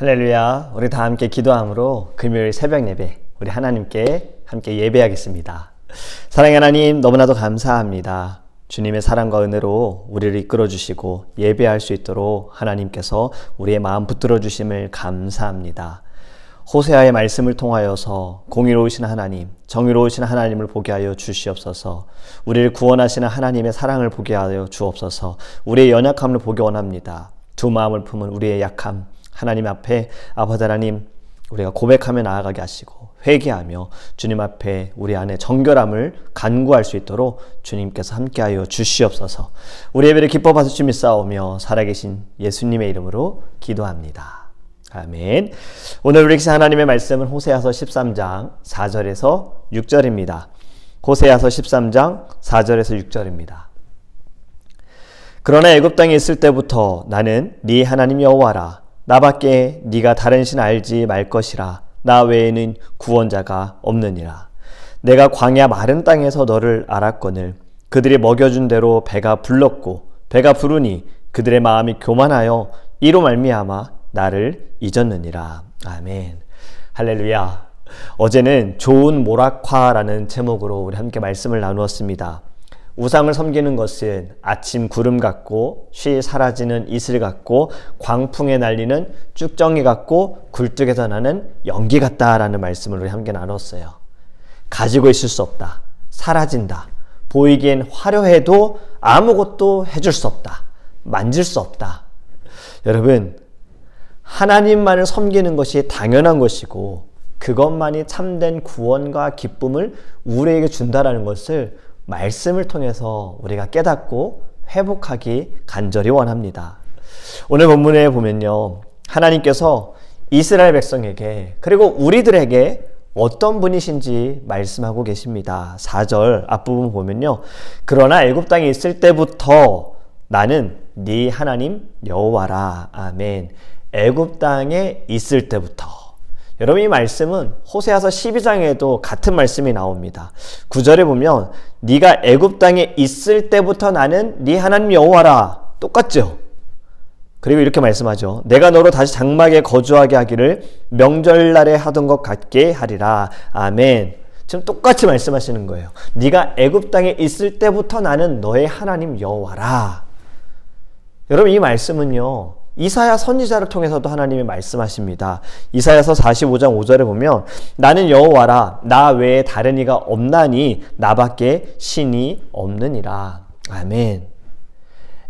할렐루야. 우리 다 함께 기도함으로 금요일 새벽 예배 우리 하나님께 함께 예배하겠습니다. 사랑의 하나님, 너무나도 감사합니다. 주님의 사랑과 은혜로 우리를 이끌어 주시고 예배할 수 있도록 하나님께서 우리의 마음 붙들어 주심을 감사합니다. 호세아의 말씀을 통하여서 공의로우신 하나님, 정의로우신 하나님을 보게 하여 주시옵소서. 우리를 구원하시는 하나님의 사랑을 보게 하여 주옵소서. 우리의 연약함을 보기 원합니다. 두 마음을 품은 우리의 약함, 하나님 앞에 아버지 하나님, 우리가 고백하며 나아가게 하시고 회개하며 주님 앞에 우리 안에 정결함을 간구할 수 있도록 주님께서 함께하여 주시옵소서. 우리 예배를 기뻐 받으시 믿사오며 살아계신 예수님의 이름으로 기도합니다. 아멘. 오늘 우리 하나님의 말씀은 호세아서 13장 4절에서 6절입니다. 호세아서 13장 4절에서 6절입니다. 그러나 애굽 땅에 있을 때부터 나는 네 하나님 여호와라. 나밖에 네가 다른 신 알지 말 것이라. 나 외에는 구원자가 없느니라. 내가 광야 마른 땅에서 너를 알았거늘 그들이 먹여준 대로 배가 불렀고 배가 부르니 그들의 마음이 교만하여 이로 말미암아 나를 잊었느니라. 아멘. 할렐루야. 어제는 좋은 모락화라는 제목으로 우리 함께 말씀을 나누었습니다. 우상을 섬기는 것은 아침 구름 같고 쉬 사라지는 이슬 같고 광풍에 날리는 쭉정이 같고 굴뚝에서 나는 연기 같다라는 말씀을 우리 함께 나눴어요. 가지고 있을 수 없다. 사라진다. 보이기엔 화려해도 아무것도 해줄 수 없다. 만질 수 없다. 여러분, 하나님만을 섬기는 것이 당연한 것이고 그것만이 참된 구원과 기쁨을 우리에게 준다라는 것을 말씀을 통해서 우리가 깨닫고 회복하기 간절히 원합니다. 오늘 본문에 보면요, 하나님께서 이스라엘 백성에게 그리고 우리들에게 어떤 분이신지 말씀하고 계십니다. 4절 앞부분 보면요, 그러나 애굽 땅에 있을 때부터 나는 네 하나님 여호와라. 아멘. 애굽 땅에 있을 때부터. 여러분, 이 말씀은 호세아서 12장에도 같은 말씀이 나옵니다. 9절에 보면 네가 애굽 땅에 있을 때부터 나는 네 하나님 여호와라. 똑같죠? 그리고 이렇게 말씀하죠. 내가 너로 다시 장막에 거주하게 하기를 명절날에 하던 것 같게 하리라. 아멘. 지금 똑같이 말씀하시는 거예요. 네가 애굽 땅에 있을 때부터 나는 너의 하나님 여호와라. 여러분, 이 말씀은요, 이사야 선지자를 통해서도 하나님이 말씀하십니다. 이사야서 45장 5절에 보면 나는 여호와라. 나 외에 다른 이가 없나니 나밖에 신이 없느니라. 아멘.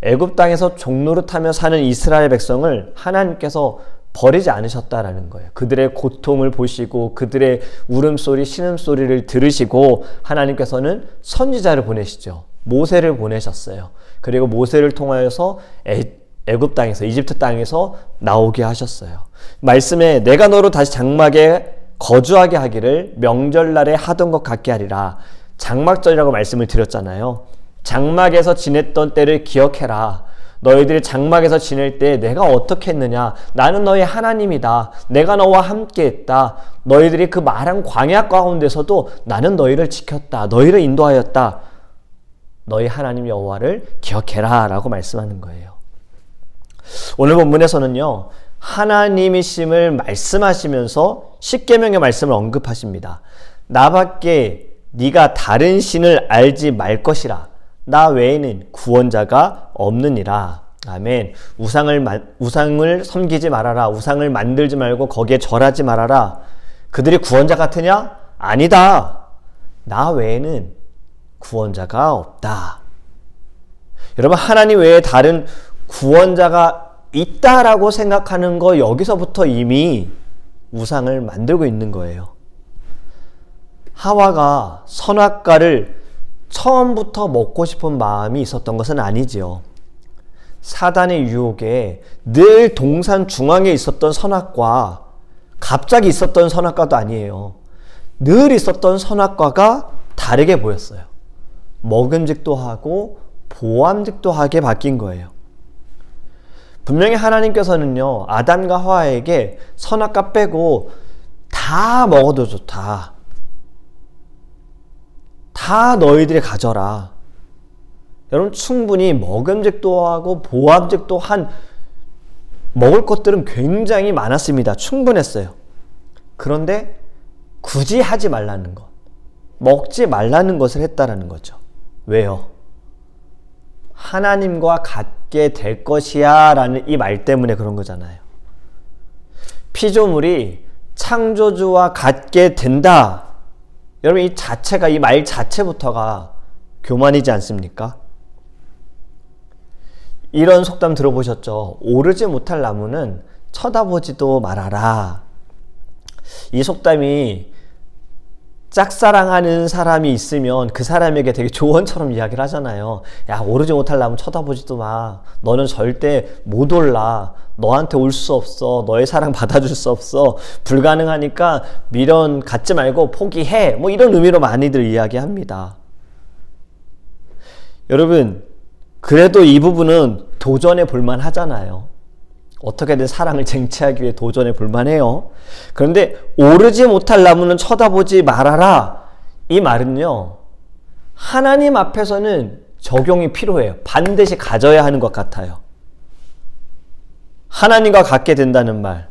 애굽 땅에서 종노릇하며 사는 이스라엘 백성을 하나님께서 버리지 않으셨다라는 거예요. 그들의 고통을 보시고 그들의 울음소리, 신음소리를 들으시고 하나님께서는 선지자를 보내시죠. 모세를 보내셨어요. 그리고 모세를 통하여서 애굽 땅에서, 이집트 땅에서 나오게 하셨어요. 말씀에 내가 너로 다시 장막에 거주하게 하기를 명절날에 하던 것 같게 하리라. 장막절이라고 말씀을 드렸잖아요. 장막에서 지냈던 때를 기억해라. 너희들이 장막에서 지낼 때 내가 어떻게 했느냐. 나는 너의 하나님이다. 내가 너와 함께 했다. 너희들이 그 마른 광야 가운데서도 나는 너희를 지켰다. 너희를 인도하였다. 너희 하나님 여호와를 기억해라 라고 말씀하는 거예요. 오늘 본문에서는요, 하나님이심을 말씀하시면서 십계명의 말씀을 언급하십니다. 나밖에 네가 다른 신을 알지 말 것이라. 나 외에는 구원자가 없느니라. 아멘. 우상을 섬기지 말아라. 우상을 만들지 말고 거기에 절하지 말아라. 그들이 구원자 같으냐? 아니다. 나 외에는 구원자가 없다. 여러분, 하나님 외에 다른 구원자가 있다라고 생각하는 거, 여기서부터 이미 우상을 만들고 있는 거예요. 하와가 선악과를 처음부터 먹고 싶은 마음이 있었던 것은 아니지요. 사단의 유혹에 늘 동산 중앙에 있었던 선악과, 갑자기 있었던 선악과도 아니에요. 늘 있었던 선악과가 다르게 보였어요. 먹음직도 하고 보암직도 하게 바뀐 거예요. 분명히 하나님께서는요, 아담과 하와에게 선악과 빼고 다 먹어도 좋다. 다 너희들이 가져라. 여러분, 충분히 먹음직도 하고 보암직도 한 먹을 것들은 굉장히 많았습니다. 충분했어요. 그런데 굳이 하지 말라는 것, 먹지 말라는 것을 했다라는 거죠. 왜요? 하나님과 같게 될 것이야 라는 이 말 때문에 그런 거잖아요. 피조물이 창조주와 같게 된다. 여러분, 이 자체가, 이 말 자체부터가 교만이지 않습니까? 이런 속담 들어보셨죠? 오르지 못할 나무는 쳐다보지도 말아라. 이 속담이 짝사랑하는 사람이 있으면 그 사람에게 되게 조언처럼 이야기를 하잖아요. 야, 오르지 못할 나무 쳐다보지도 마. 너는 절대 못 올라. 너한테 올 수 없어. 너의 사랑 받아줄 수 없어. 불가능하니까 미련 갖지 말고 포기해. 뭐 이런 의미로 많이들 이야기합니다. 여러분, 그래도 이 부분은 도전해 볼만 하잖아요. 어떻게든 사랑을 쟁취하기 위해 도전해 볼만해요. 그런데 오르지 못할 나무는 쳐다보지 말아라. 이 말은요, 하나님 앞에서는 적용이 필요해요. 반드시 가져야 하는 것 같아요. 하나님과 같게 된다는 말,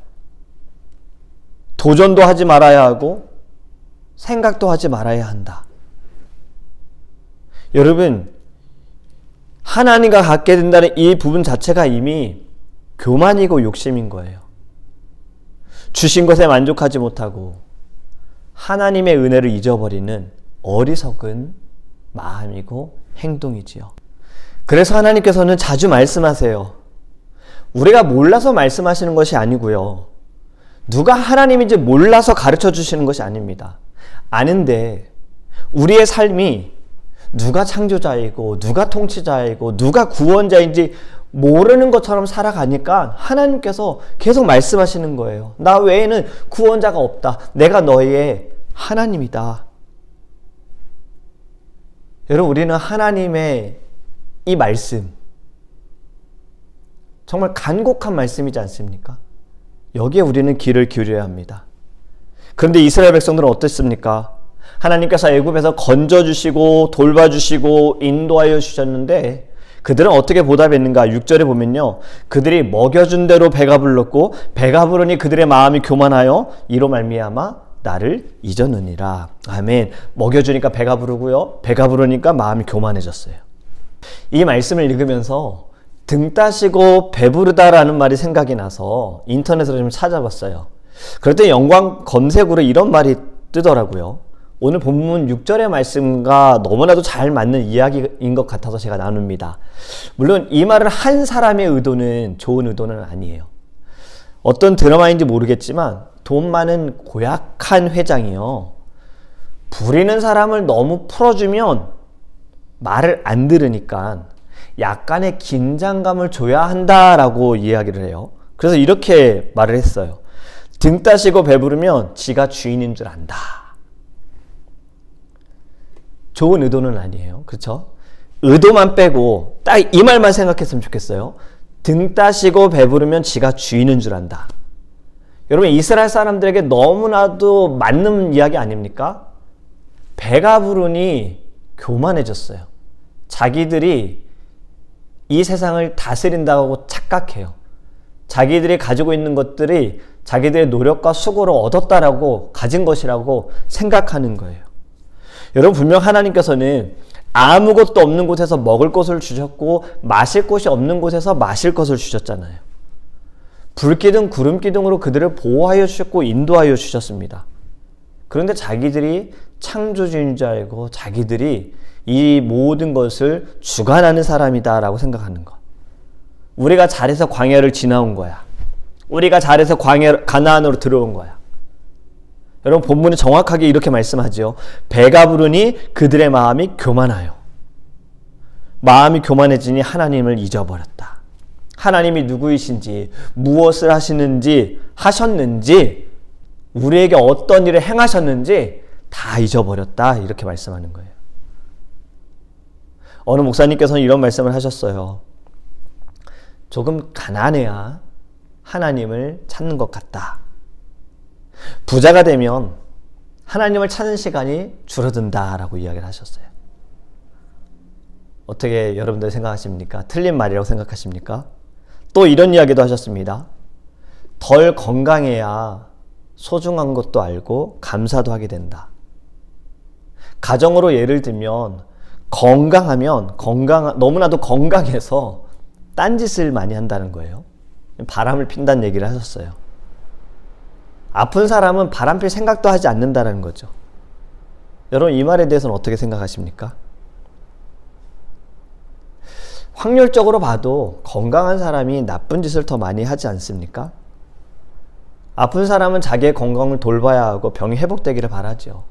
도전도 하지 말아야 하고 생각도 하지 말아야 한다. 여러분, 하나님과 같게 된다는 이 부분 자체가 이미 교만이고 욕심인 거예요. 주신 것에 만족하지 못하고 하나님의 은혜를 잊어버리는 어리석은 마음이고 행동이지요. 그래서 하나님께서는 자주 말씀하세요. 우리가 몰라서 말씀하시는 것이 아니고요. 누가 하나님인지 몰라서 가르쳐 주시는 것이 아닙니다. 아는데 우리의 삶이 누가 창조자이고 누가 통치자이고 누가 구원자인지 모르는 것처럼 살아가니까 하나님께서 계속 말씀하시는 거예요. 나 외에는 구원자가 없다. 내가 너의 하나님이다. 여러분, 우리는 하나님의 이 말씀, 정말 간곡한 말씀이지 않습니까? 여기에 우리는 귀를 기울여야 합니다. 그런데 이스라엘 백성들은 어땠습니까? 하나님께서 애굽에서 건져주시고 돌봐주시고 인도하여 주셨는데 그들은 어떻게 보답했는가? 6절에 보면요, 그들이 먹여준 대로 배가 불렀고 배가 부르니 그들의 마음이 교만하여 이로 말미암아 나를 잊었느니라. 아멘. 먹여주니까 배가 부르고요, 배가 부르니까 마음이 교만해졌어요. 이 말씀을 읽으면서 등 따시고 배부르다라는 말이 생각이 나서 인터넷으로 좀 찾아봤어요. 그랬더니 영광 검색으로 이런 말이 뜨더라고요. 오늘 본문 6절의 말씀과 너무나도 잘 맞는 이야기인 것 같아서 제가 나눕니다. 물론 이 말을 한 사람의 의도는 좋은 의도는 아니에요. 어떤 드라마인지 모르겠지만 돈 많은 고약한 회장이요, 부리는 사람을 너무 풀어주면 말을 안 들으니까 약간의 긴장감을 줘야 한다라고 이야기를 해요. 그래서 이렇게 말을 했어요. 등 따시고 배부르면 지가 주인인 줄 안다. 좋은 의도는 아니에요. 그렇죠? 의도만 빼고 딱 이 말만 생각했으면 좋겠어요. 등 따시고 배부르면 지가 주인인 줄 안다. 여러분, 이스라엘 사람들에게 너무나도 맞는 이야기 아닙니까? 배가 부르니 교만해졌어요. 자기들이 이 세상을 다스린다고 착각해요. 자기들이 가지고 있는 것들이 자기들의 노력과 수고로 얻었다라고, 가진 것이라고 생각하는 거예요. 여러분, 분명 하나님께서는 아무것도 없는 곳에서 먹을 것을 주셨고 마실 곳이 없는 곳에서 마실 것을 주셨잖아요. 불기둥 구름기둥으로 그들을 보호하여 주셨고 인도하여 주셨습니다. 그런데 자기들이 창조주인 줄 알고 자기들이 이 모든 것을 주관하는 사람이다 라고 생각하는 것. 우리가 잘해서 광야를 지나온 거야. 우리가 잘해서 가나안으로 들어온 거야. 여러분, 본문은 정확하게 이렇게 말씀하죠. 배가 부르니 그들의 마음이 교만하여. 마음이 교만해지니 하나님을 잊어버렸다. 하나님이 누구이신지, 무엇을 하셨는지, 우리에게 어떤 일을 행하셨는지 다 잊어버렸다. 이렇게 말씀하는 거예요. 어느 목사님께서는 이런 말씀을 하셨어요. 조금 가난해야 하나님을 찾는 것 같다. 부자가 되면 하나님을 찾는 시간이 줄어든다라고 이야기를 하셨어요. 어떻게 여러분들 생각하십니까? 틀린 말이라고 생각하십니까? 또 이런 이야기도 하셨습니다. 덜 건강해야 소중한 것도 알고 감사도 하게 된다. 가정으로 예를 들면 너무나도 건강해서 딴짓을 많이 한다는 거예요. 바람을 핀다는 얘기를 하셨어요. 아픈 사람은 바람 필 생각도 하지 않는다는 거죠. 여러분, 이 말에 대해서는 어떻게 생각하십니까? 확률적으로 봐도 건강한 사람이 나쁜 짓을 더 많이 하지 않습니까? 아픈 사람은 자기의 건강을 돌봐야 하고 병이 회복되기를 바라죠.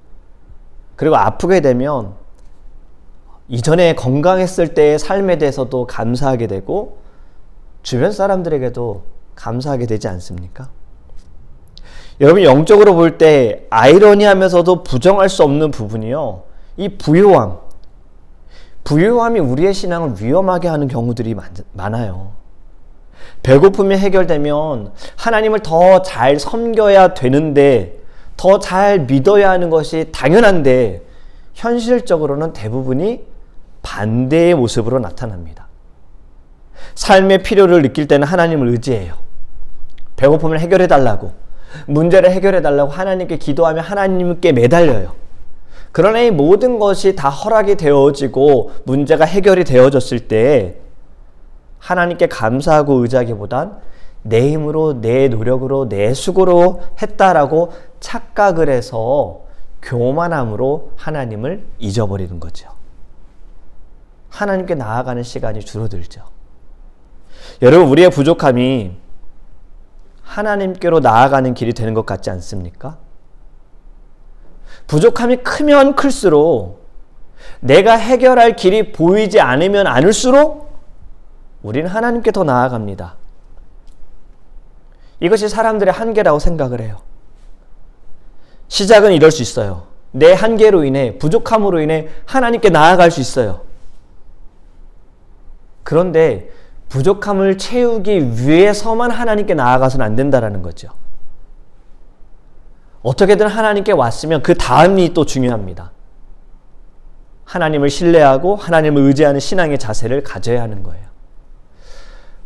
그리고 아프게 되면 이전에 건강했을 때의 삶에 대해서도 감사하게 되고 주변 사람들에게도 감사하게 되지 않습니까? 여러분, 영적으로 볼 때 아이러니하면서도 부정할 수 없는 부분이요, 이 부유함이 우리의 신앙을 위험하게 하는 경우들이 많아요. 배고픔이 해결되면 하나님을 더 잘 섬겨야 되는데, 더 잘 믿어야 하는 것이 당연한데, 현실적으로는 대부분이 반대의 모습으로 나타납니다. 삶의 필요를 느낄 때는 하나님을 의지해요. 배고픔을 해결해달라고, 문제를 해결해달라고 하나님께 기도하며 하나님께 매달려요. 그러나 이 모든 것이 다 허락이 되어지고 문제가 해결이 되어졌을 때 하나님께 감사하고 의지하기보단 내 힘으로, 내 노력으로, 내 수고로 했다라고 착각을 해서 교만함으로 하나님을 잊어버리는 거죠. 하나님께 나아가는 시간이 줄어들죠. 여러분, 우리의 부족함이 하나님께로 나아가는 길이 되는 것 같지 않습니까? 부족함이 크면 클수록, 내가 해결할 길이 보이지 않으면 않을수록 우리는 하나님께 더 나아갑니다. 이것이 사람들의 한계라고 생각을 해요. 시작은 이럴 수 있어요. 내 한계로 인해, 부족함으로 인해 하나님께 나아갈 수 있어요. 그런데 부족함을 채우기 위해서만 하나님께 나아가서는 안 된다는 거죠. 어떻게든 하나님께 왔으면 그 다음이 또 중요합니다. 하나님을 신뢰하고 하나님을 의지하는 신앙의 자세를 가져야 하는 거예요.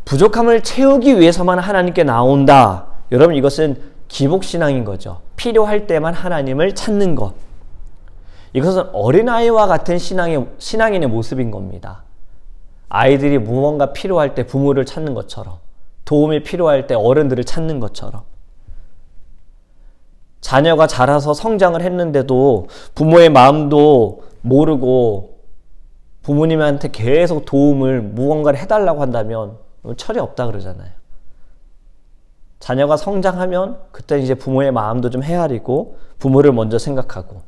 부족함을 채우기 위해서만 하나님께 나온다. 여러분, 이것은 기복신앙인 거죠. 필요할 때만 하나님을 찾는 것. 이것은 어린아이와 같은 신앙인의 모습인 겁니다. 아이들이 무언가 필요할 때 부모를 찾는 것처럼, 도움이 필요할 때 어른들을 찾는 것처럼, 자녀가 자라서 성장을 했는데도 부모의 마음도 모르고 부모님한테 계속 도움을, 무언가를 해달라고 한다면 철이 없다 그러잖아요. 자녀가 성장하면 그때 이제 부모의 마음도 좀 헤아리고 부모를 먼저 생각하고,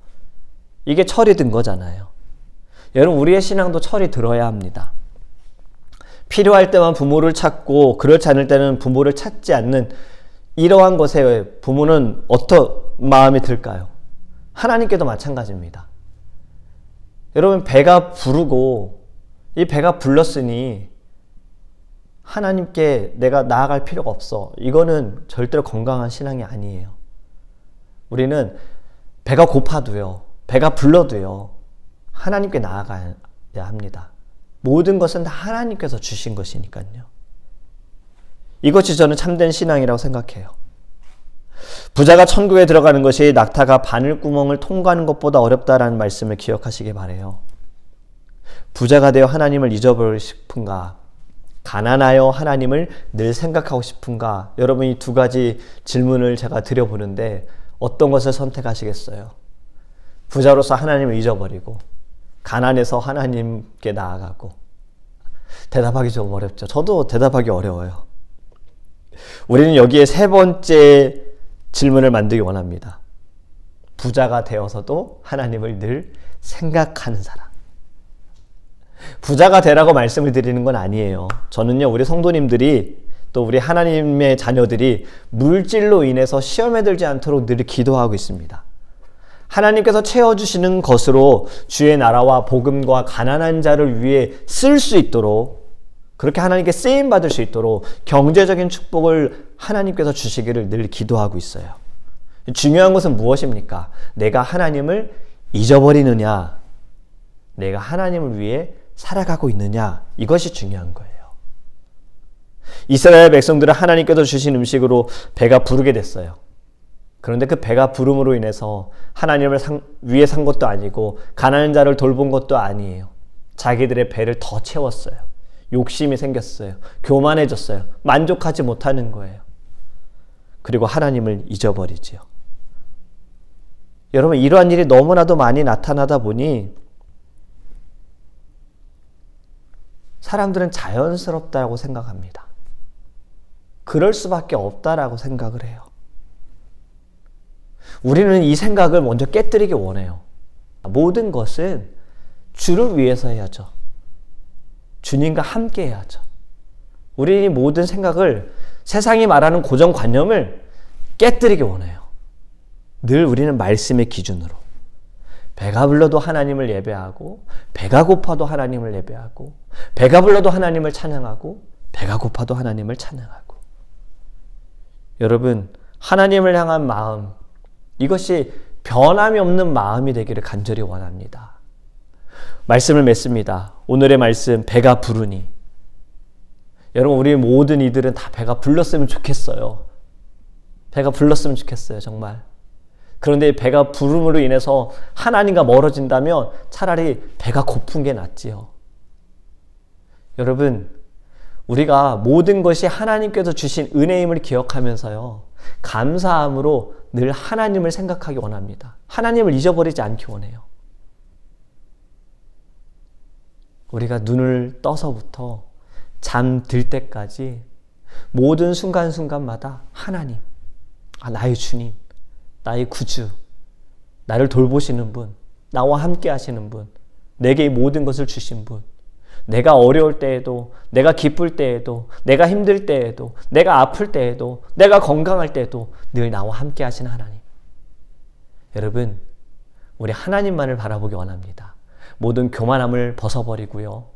이게 철이 든 거잖아요. 여러분, 우리의 신앙도 철이 들어야 합니다. 필요할 때만 부모를 찾고 그렇지 않을 때는 부모를 찾지 않는 이러한 것에 부모는 어떤 마음이 들까요? 하나님께도 마찬가지입니다. 여러분, 배가 부르고 이 배가 불렀으니 하나님께 내가 나아갈 필요가 없어. 이거는 절대로 건강한 신앙이 아니에요. 우리는 배가 고파도요, 배가 불러도요, 하나님께 나아가야 합니다. 모든 것은 다 하나님께서 주신 것이니까요. 이것이 저는 참된 신앙이라고 생각해요. 부자가 천국에 들어가는 것이 낙타가 바늘구멍을 통과하는 것보다 어렵다라는 말씀을 기억하시기 바라요. 부자가 되어 하나님을 잊어버리고 싶은가? 가난하여 하나님을 늘 생각하고 싶은가? 여러분, 이 두 가지 질문을 제가 드려보는데 어떤 것을 선택하시겠어요? 부자로서 하나님을 잊어버리고 가난해서 하나님께 나아가고. 대답하기 좀 어렵죠. 저도 대답하기 어려워요. 우리는 여기에 세 번째 질문을 만들기 원합니다. 부자가 되어서도 하나님을 늘 생각하는 사람. 부자가 되라고 말씀을 드리는 건 아니에요. 저는요, 우리 성도님들이, 또 우리 하나님의 자녀들이 물질로 인해서 시험에 들지 않도록 늘 기도하고 있습니다. 하나님께서 채워주시는 것으로 주의 나라와 복음과 가난한 자를 위해 쓸 수 있도록, 그렇게 하나님께 쓰임받을 수 있도록 경제적인 축복을 하나님께서 주시기를 늘 기도하고 있어요. 중요한 것은 무엇입니까? 내가 하나님을 잊어버리느냐, 내가 하나님을 위해 살아가고 있느냐, 이것이 중요한 거예요. 이스라엘 백성들은 하나님께서 주신 음식으로 배가 부르게 됐어요. 그런데 그 배가 부름으로 인해서 하나님을 위에 산 것도 아니고 가난한 자를 돌본 것도 아니에요. 자기들의 배를 더 채웠어요. 욕심이 생겼어요. 교만해졌어요. 만족하지 못하는 거예요. 그리고 하나님을 잊어버리지요. 여러분, 이러한 일이 너무나도 많이 나타나다 보니 사람들은 자연스럽다고 생각합니다. 그럴 수밖에 없다라고 생각을 해요. 우리는 이 생각을 먼저 깨뜨리기 원해요. 모든 것은 주를 위해서 해야죠. 주님과 함께 해야죠. 우리는 이 모든 생각을, 세상이 말하는 고정관념을 깨뜨리기 원해요. 늘 우리는 말씀의 기준으로 배가 불러도 하나님을 예배하고, 배가 고파도 하나님을 예배하고, 배가 불러도 하나님을 찬양하고, 배가 고파도 하나님을 찬양하고. 여러분, 하나님을 향한 마음, 이것이 변함이 없는 마음이 되기를 간절히 원합니다. 말씀을 맺습니다. 오늘의 말씀, 배가 부르니. 여러분, 우리 모든 이들은 다 배가 불렀으면 좋겠어요. 배가 불렀으면 좋겠어요, 정말. 그런데 배가 부름으로 인해서 하나님과 멀어진다면 차라리 배가 고픈 게 낫지요. 여러분, 우리가 모든 것이 하나님께서 주신 은혜임을 기억하면서요, 감사함으로 늘 하나님을 생각하기 원합니다. 하나님을 잊어버리지 않기 원해요. 우리가 눈을 떠서부터 잠들 때까지 모든 순간순간마다 하나님, 나의 주님, 나의 구주, 나를 돌보시는 분, 나와 함께 하시는 분, 내게 이 모든 것을 주신 분, 내가 어려울 때에도, 내가 기쁠 때에도, 내가 힘들 때에도, 내가 아플 때에도, 내가 건강할 때에도 늘 나와 함께 하시는 하나님. 여러분, 우리 하나님만을 바라보기 원합니다. 모든 교만함을 벗어버리고요,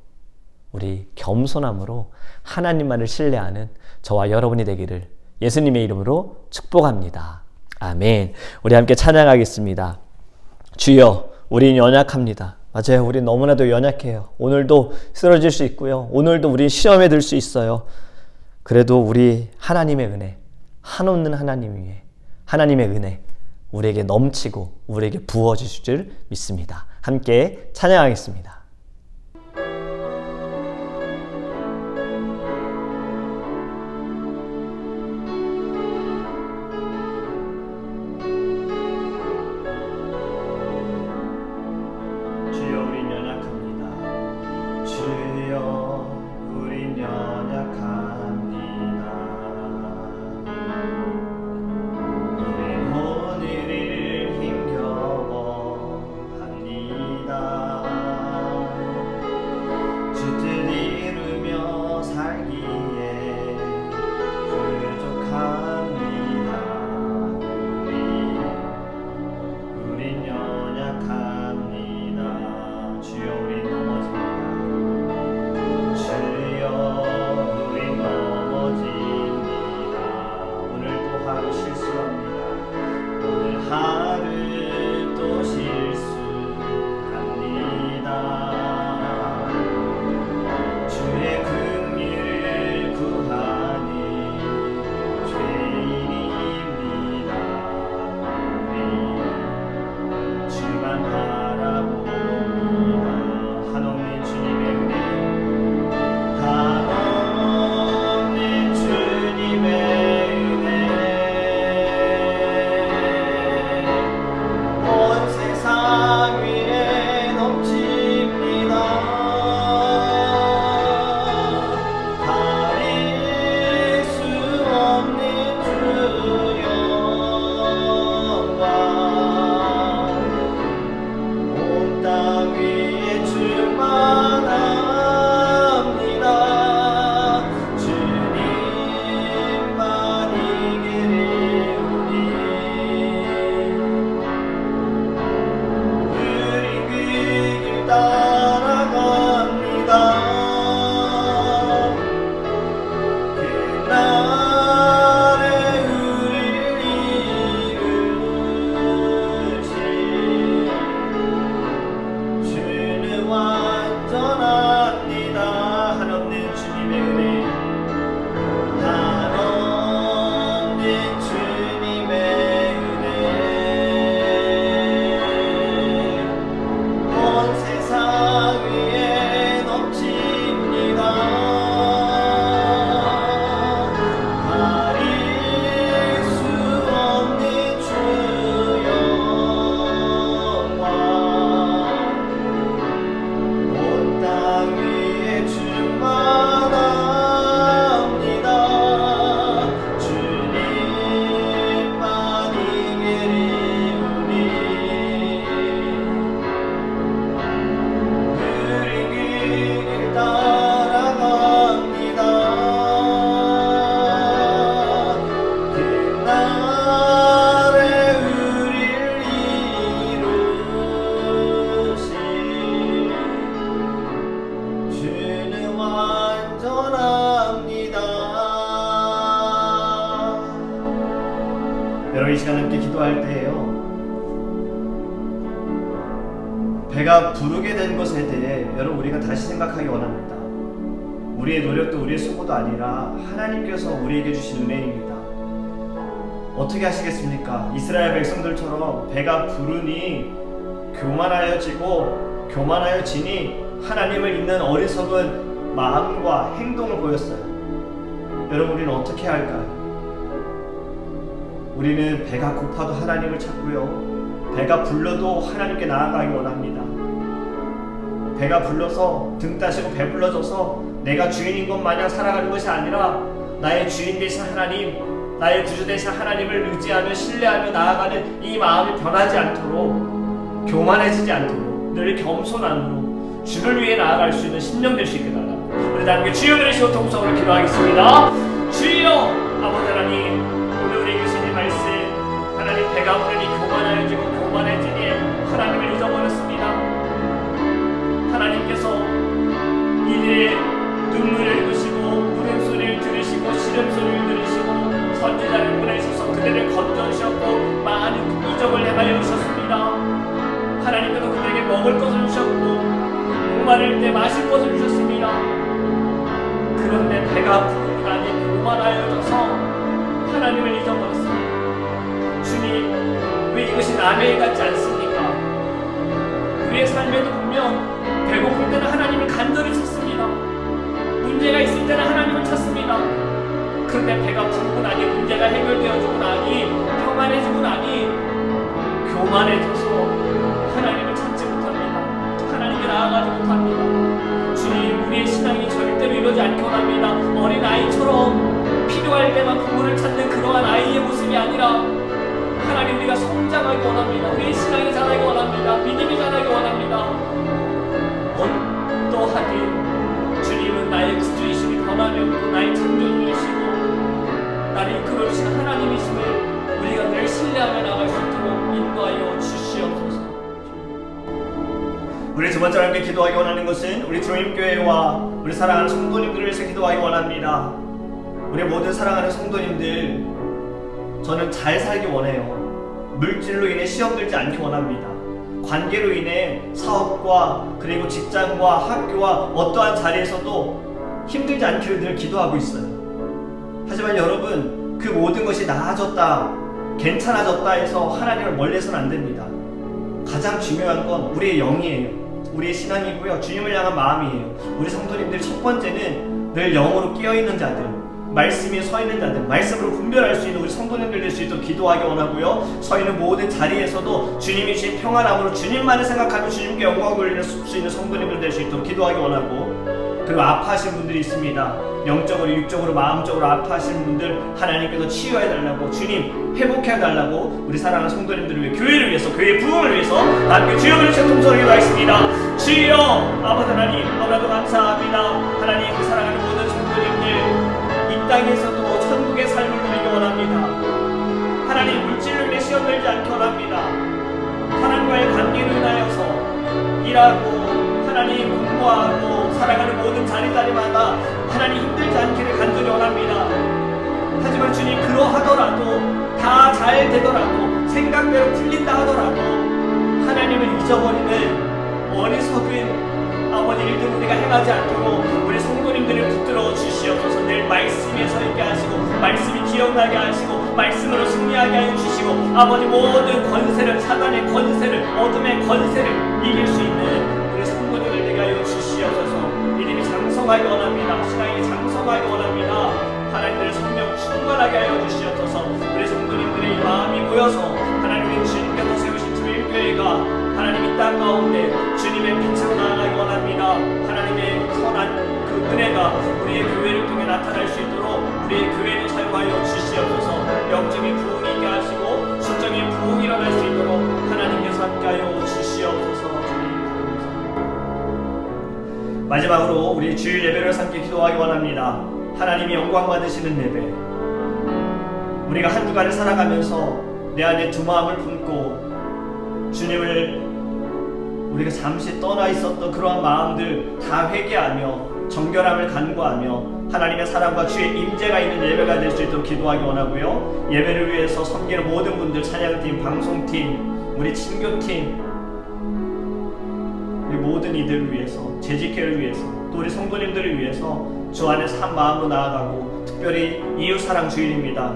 우리 겸손함으로 하나님만을 신뢰하는 저와 여러분이 되기를 예수님의 이름으로 축복합니다. 아멘. 우리 함께 찬양하겠습니다. 주여, 우린 연약합니다. 맞아요. 우린 너무나도 연약해요. 오늘도 쓰러질 수 있고요. 오늘도 우리 시험에 들 수 있어요. 그래도 우리 하나님의 은혜, 한없는 하나님 위에 하나님의 은혜 우리에게 넘치고 우리에게 부어주실 줄 믿습니다. 함께 찬양하겠습니다. 여러분 이 시간 함께 기도할 때에요, 배가 부르게 된 것에 대해 여러분 우리가 다시 생각하기 원합니다. 우리의 노력도 우리의 수고도 아니라 하나님께서 우리에게 주신 은혜입니다. 어떻게 하시겠습니까? 이스라엘 백성들처럼 배가 부르니 교만하여지니 하나님을 잊는 어리석은 마음과 행동을 보였어요. 여러분 우리는 어떻게 할까요? 우리는 배가 고파도 하나님을 찾고요, 배가 불러도 하나님께 나아가기 원합니다. 배가 불러서 등 따시고 배불러져서 내가 주인인 것 마냥 살아가는 것이 아니라 나의 주인 되신 하나님, 나의 구주 되신 하나님을 의지하며 신뢰하며 나아가는 이 마음이 변하지 않도록, 교만해지지 않도록 늘 겸손함으로 주를 위해 나아갈 수 있는 심령 될 수 있게 달라. 우리 다 함께 주여 들으시고 통성으로 기도하겠습니다. 주여 아버지 하나님, 오늘 우리에게 주신 이 말씀, 하나님 배가 부르니 교만해지고 교만해지니 하나님을 잊어버렸습니다. 하나님께서 이들의 눈물을 보시고 울음소리를 들으시고 시름소리를 들으시고 선지자를 보내셔서 그들을 건져주셨고 많은 이적을 행하여 주셨습니다. 하나님께서 그들에게 먹을 것을 주셨고 목마를 때 마실 것을 주셨습니다. 그런데 배가 부르고 나니 교만하여져서 하나님을 잊어버렸습니다. 주님, 왜 이것이 남의 일 같지 않습니까? 우리의 삶에도 보면 배고플 때는 하나님을 간절히 찾습니다. 문제가 있을 때는 하나님을 찾습니다. 그런데 배가 부르고 나니, 문제가 해결되어지고 나니, 평안해지고 나니 교만해져서 하나님을 찾지 못합니다. 하나님께 나아가지 못합니다. 주님, 우리의 신앙이 절대로 이러지 않게 원합니다. 어린 아이처럼 필요할 때만 부모를 찾는 그러한 아이의 모습이 아니라 하나님, 우리가 성장하기 원합니다. 우리의 신앙이 자라기 원합니다. 믿음이 자라기 원합니다. 어떠하든 주님은 나의 구주이시니 변함이 없고 나의 창조주이시고 나를 이끌어주시는 하나님이심을 우리가 늘 신뢰하며 나갈 수 있도록 인도하여 주시옵소서. 우리 두 번째로 함께 기도하기 원하는 것은 우리 주님교회와 우리 사랑하는 성도님들을 위해서 기도하기 원합니다. 우리 모든 사랑하는 성도님들, 저는 잘 살기 원해요. 물질로 인해 시험 들지 않기 원합니다. 관계로 인해 사업과 그리고 직장과 학교와 어떠한 자리에서도 힘들지 않기를 늘 기도하고 있어요. 하지만 여러분, 그 모든 것이 나아졌다, 괜찮아졌다 해서 하나님을 멀리해서는 안 됩니다. 가장 중요한 건 우리의 영이에요. 우리의 신앙이고요, 주님을 향한 마음이에요. 우리 성도님들 첫 번째는 늘 영으로 깨어있는 자들, 말씀에 서 있는 자들, 말씀으로 분별할 수 있는 우리 성도님들 될 수 있도록 기도하기 원하고요, 서 있는 모든 자리에서도 주님이 주신 평안함으로 주님만을 생각하며 주님께 영광을 돌릴 수 있는 성도님들 될 수 있도록 기도하기 원하고, 그리고 아파하신 분들이 있습니다. 영적으로, 육적으로, 마음적으로 아파하시는 분들 하나님께서 치유해달라고, 주님 회복해달라고 우리 사랑하는 성도님들을 위해, 교회를 위해서, 교회의 부흥을 위해서 함께 주여 그리스도의 통성을 기도하겠습니다. 주여 아버지 하나님, 너무나도 감사합니다. 하나님, 우리 사랑하는 모든 성도님들 이 땅에서도 천국의 삶을 누리기 원합니다. 하나님, 물질로 인해 시험 들지 않기 원합니다. 하나님과의 관계를 인하여서 일하고 하나님 공부하고 살아가는 모든 자리마다 하나님 힘들지 않기를 간절히 원합니다. 하지만 주님, 그러하더라도 다 잘 되더라도 생각대로 풀린다 하더라도 하나님을 잊어버리는 어리석은 아버지 일들 우리가 행하지 않도록 우리 성도님들을 붙들어 주시옵소서. 늘 말씀에 서 있게 하시고 말씀이 기억나게 하시고 말씀으로 승리하게 하여 주시고 아버지 모든 권세를, 사단의 권세를, 어둠의 권세를 이길 수 있는 우리 성도님들 되게 하여 주시옵소서. 믿음이 장성하기 원합니다. 신앙이 장성하기 원합니다. 하나님의 성령 충만하게 하여 주시옵소서. 우리 성도님들의 마음이 모여서 하나님의 주님께서 세우신 주일교회가 하나님 이 땅 가운데 주님의 빛으로 나아가기 원합니다. 하나님의 선한 그 은혜가 우리의 교회를 통해 나타날 수 있도록 우리의 교회를 사용하여 주시옵소서. 영적인 부흥이 있게 하시고 순적인 부흥이 일어날 수 있도록 하나님께서 함께하여 주시옵소서. 마지막으로 우리 주일 예배를 함께 기도하기 원합니다. 하나님이 영광 받으시는 예배, 우리가 한 주간을 살아가면서 내 안에 두 마음을 품고 주님을 우리가 잠시 떠나 있었던 그러한 마음들 다 회개하며 정결함을 간구하며 하나님의 사랑과 주의 임재가 있는 예배가 될 수 있도록 기도하기 원하고요. 예배를 위해서 섬기는 모든 분들, 찬양팀, 방송팀, 우리 친교팀, 우리 모든 이들을 위해서, 재직회를 위해서, 또 우리 성도님들을 위해서 주 안에서 한 마음으로 나아가고, 특별히 이웃사랑 주일입니다.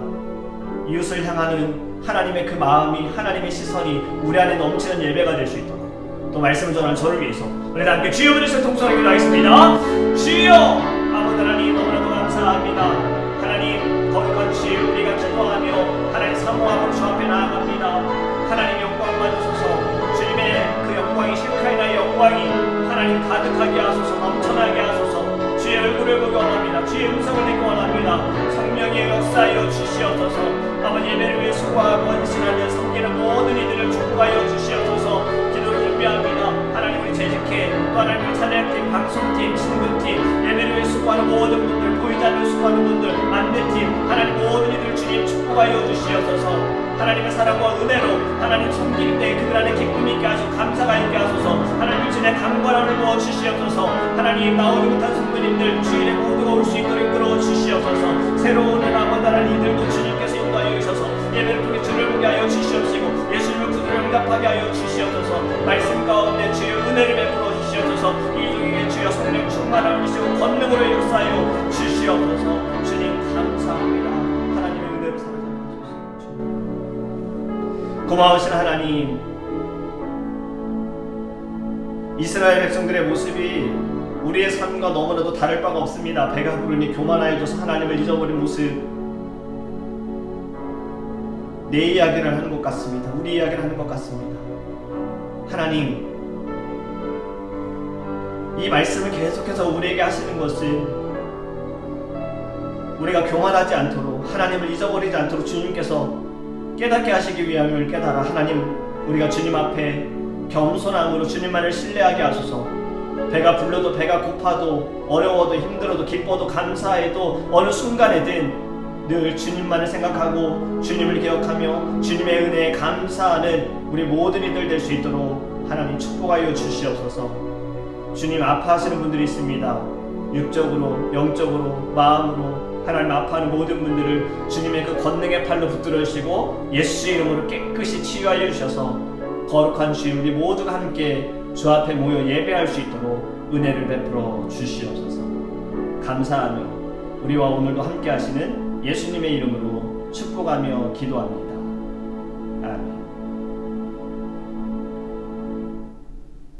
이웃을 향하는 하나님의 그 마음이, 하나님의 시선이 우리 안에 넘치는 예배가 될 수 있도록, 또 말씀을 전하는 저를 위해서 우리 다 함께 주여 부르시고 통성하게 기도하겠습니다. 주여! 아버지 하나님, 너무나도 감사합니다. 하나님, 거룩한 주여, 우리가 기도하며 하나님 사모함으로 주 앞에 나아갑니다. 하나님 영광 받으소서. 주님의 그 영광이, 셰카이나의 영광이 하나님 가득하게 하소서, 넘쳐나게 하소서. 주의 얼굴을 보기 원합니다. 주의 음성을 듣기 원합니다. 성령의 역사하여 주시옵소서. 아버지, 예배를 위해 수고하고 헌신하는 섬기는 모든 이들을 축복하여 주시옵소서. 기도를 준비합니다. 하나님, 우리 재직회, 또 하나님 찬양팀, 방송팀, 신부팀, 예배를 위해 수고하는 모든 분들, 보이지 않는 수고하는 분들, 안내팀, 하나님 모든 이들 주님 축복하여 주시옵소서. 하나님의 사랑과 은혜로 하나님 섬길 때 그들 안에 기쁨이 있게 하시고 감사가 있게 하소서. 하나님 주님의 강건함을 부어 주시옵소서. 하나님, 나오지 못한 성도님들 주일에 모두가 올 수 있도록 이끌어 주시옵소서. 새로운 나만다는 이들도 주님께서 인도하여 주셔서 예배를 통해 주를 보게 하여 주시옵시고, 예수님을 구주로 응답하게 하여 주시옵소서. 말씀 가운데 주의 은혜를 베풀어 주시옵소서. 이 중에 주여 성령 충만함을 주시고 권능으로 역사하여 주시옵소서. 주님 감사합니다. 하나님의 은혜로 살아가는 주님 고마우신 하나님, 이스라엘 백성들의 모습이 우리의 삶과 너무나도 다를 바가 없습니다. 배가 부르니 교만하여져서 하나님을 잊어버린 모습, 내 이야기를 하는 것 같습니다. 우리 이야기를 하는 것 같습니다. 하나님, 이 말씀을 계속해서 우리에게 하시는 것은 우리가 교만하지 않도록, 하나님을 잊어버리지 않도록 주님께서 깨닫게 하시기 위함을 깨달아 하나님, 우리가 주님 앞에 겸손함으로 주님만을 신뢰하게 하소서. 배가 불러도, 배가 고파도, 어려워도, 힘들어도, 기뻐도, 감사해도 어느 순간에든 늘 주님만을 생각하고 주님을 기억하며 주님의 은혜에 감사하는 우리 모든 이들 될 수 있도록 하나님 축복하여 주시옵소서. 주님, 아파하시는 분들이 있습니다. 육적으로, 영적으로, 마음으로 하나님 아파하는 모든 분들을 주님의 그 권능의 팔로 붙들어 주시고 예수의 이름으로 깨끗이 치유하여 주셔서 거룩한 주님, 우리 모두가 함께 주 앞에 모여 예배할 수 있도록 은혜를 베풀어 주시옵소서. 감사하며 우리와 오늘도 함께 하시는 예수님의 이름으로 축복하며 기도합니다. 아멘.